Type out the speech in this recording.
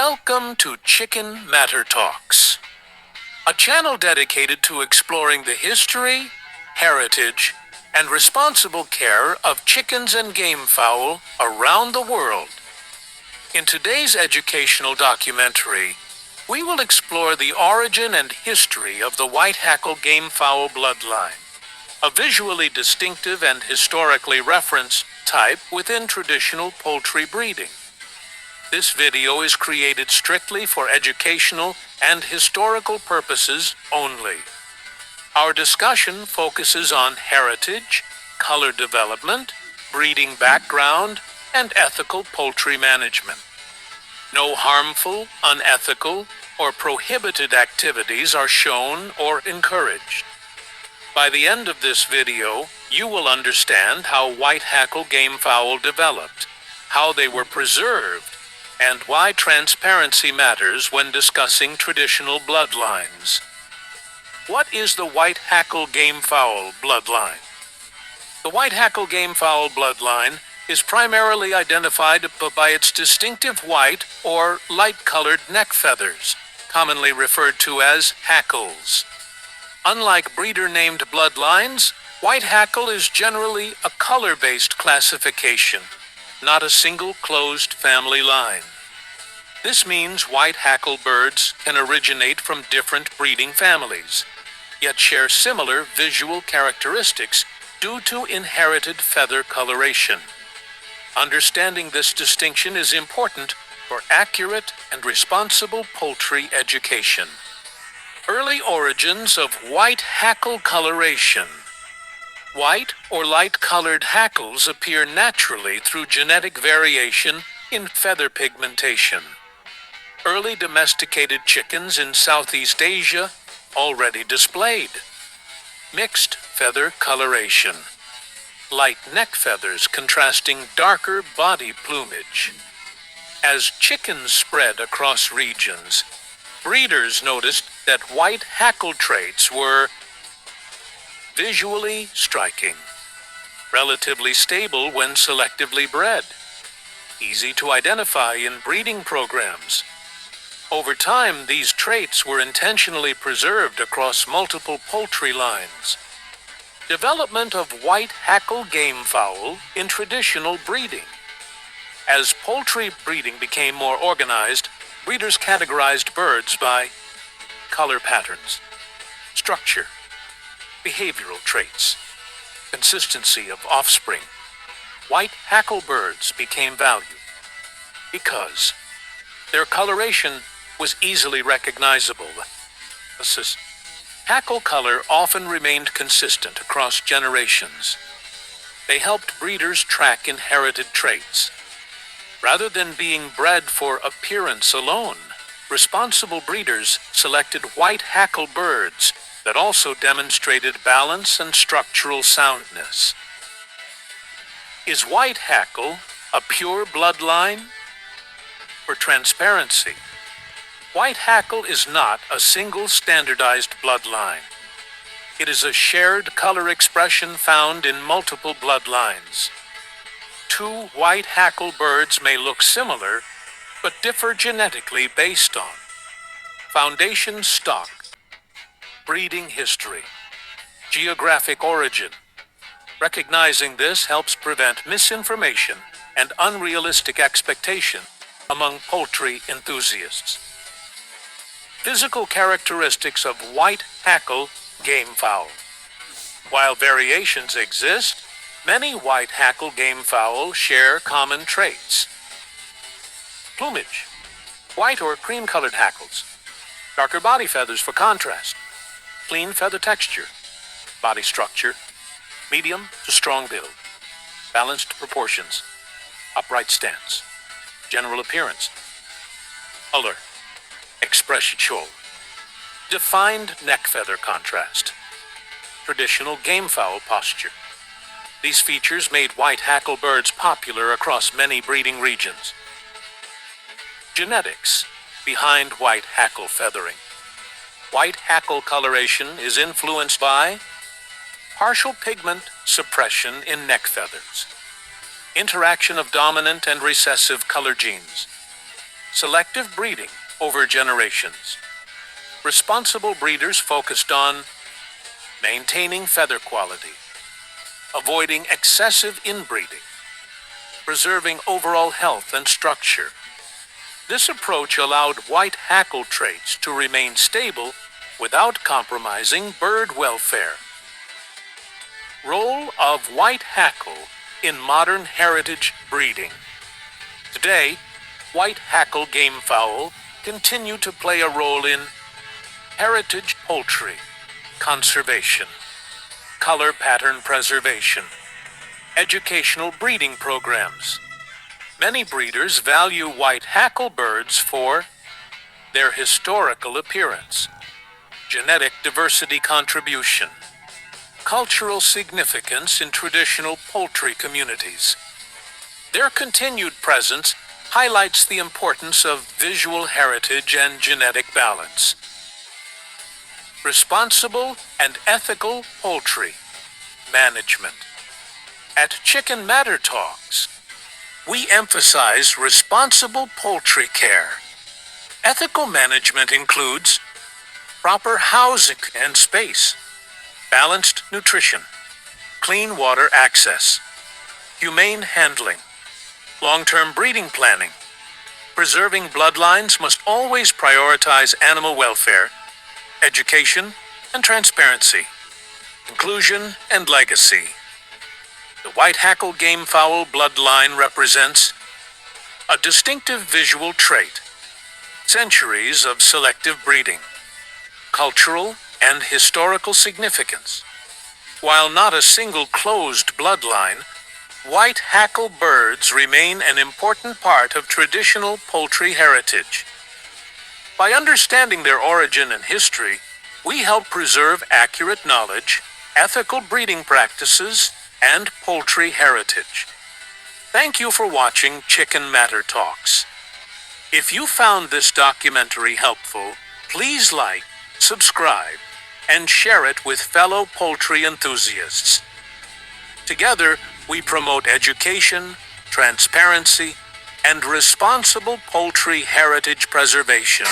Welcome to ChickenMatterTalks, a channel dedicated to exploring the history, heritage, and responsible care of chickens and gamefowl around the world. In today's educational documentary, we will explore the origin and history of the White Hackle Gamefowl bloodline, a visually distinctive and historically referenced type within traditional poultry breeding. This video is created strictly for educational and historical purposes only. Our discussion focuses on heritage, color development, breeding background, and ethical poultry management. No harmful, unethical, or prohibited activities are shown or encouraged. By the end of this video, you will understand how White Hackle gamefowl developed, how they were preserved, and why transparency matters when discussing traditional bloodlines. What is the White Hackle gamefowl bloodline? The White Hackle gamefowl bloodline is primarily identified by its distinctive white or light-colored neck feathers, commonly referred to as hackles. Unlike breeder-named bloodlines, White Hackle is generally a color-based classification, not a single closed family line. This means White Hackle birds can originate from different breeding families, yet share similar visual characteristics due to inherited feather coloration. Understanding this distinction is important for accurate and responsible poultry education. Early origins of White Hackle coloration. White or light-colored hackles appear naturally through genetic variation in feather pigmentation. Early domesticated chickens in Southeast Asia already displayed mixed feather coloration, light neck feathers contrasting darker body plumage. As chickens spread across regions, breeders noticed that white hackle traits were visually striking, relatively stable when selectively bred, easy to identify in breeding programs. Over time, these traits were intentionally preserved across multiple poultry lines. Development of White Hackle gamefowl in traditional breeding. As poultry breeding became more organized, breeders categorized birds by color patterns, structure, behavioral traits, consistency of offspring. White Hackle birds became valued because their coloration was easily recognizable. Hackle color often remained consistent across generations. They helped breeders track inherited traits. Rather than being bred for appearance alone, responsible breeders selected White Hackle birds that also demonstrated balance and structural soundness. Is White Hackle a pure bloodline? For transparency, White Hackle is not a single standardized bloodline. It is a shared color expression found in multiple bloodlines. Two White Hackle birds may look similar, but differ genetically based on foundation stock, breeding history, geographic origin. Recognizing this helps prevent misinformation and unrealistic expectation among poultry enthusiasts. Physical characteristics of White Hackle gamefowl. While variations exist, many White Hackle gamefowl share common traits. Plumage. White or cream-colored hackles. Darker body feathers for contrast. Clean feather texture. Body structure. Medium to strong build. Balanced proportions. Upright stance. General appearance. Color. Expression show. Defined neck feather contrast. Traditional gamefowl posture. These features made White Hackle birds popular across many breeding regions. Genetics behind White Hackle feathering. White Hackle coloration is influenced by partial pigment suppression in neck feathers, interaction of dominant and recessive color genes, selective breeding over generations. Responsible breeders focused on maintaining feather quality, avoiding excessive inbreeding, preserving overall health and structure. This approach allowed white hackle traits to remain stable without compromising bird welfare. Role of white hackle in modern heritage breeding. Today, white hackle gamefowl continue to play a role in heritage poultry, conservation, color pattern preservation, educational breeding programs. Many breeders value white hackle birds for their historical appearance, genetic diversity contribution, cultural significance in traditional poultry communities. Their continued presence highlights the importance of visual heritage and genetic balance. Responsible and ethical poultry management. At ChickenMatterTalks, we emphasize responsible poultry care. Ethical management includes proper housing and space, balanced nutrition, clean water access, humane handling, long-term breeding planning. Preserving bloodlines must always prioritize animal welfare, education, and transparency, inclusion and legacy. The White Hackle Gamefowl bloodline represents a distinctive visual trait, centuries of selective breeding, cultural and historical significance. While not a single closed bloodline, white hackle birds remain an important part of traditional poultry heritage. By understanding their origin and history, we help preserve accurate knowledge, ethical breeding practices, and poultry heritage. Thank you for watching ChickenMatterTalks. If you found this documentary helpful, please like, subscribe, and share it with fellow poultry enthusiasts. Together, we promote education, transparency, and responsible poultry heritage preservation.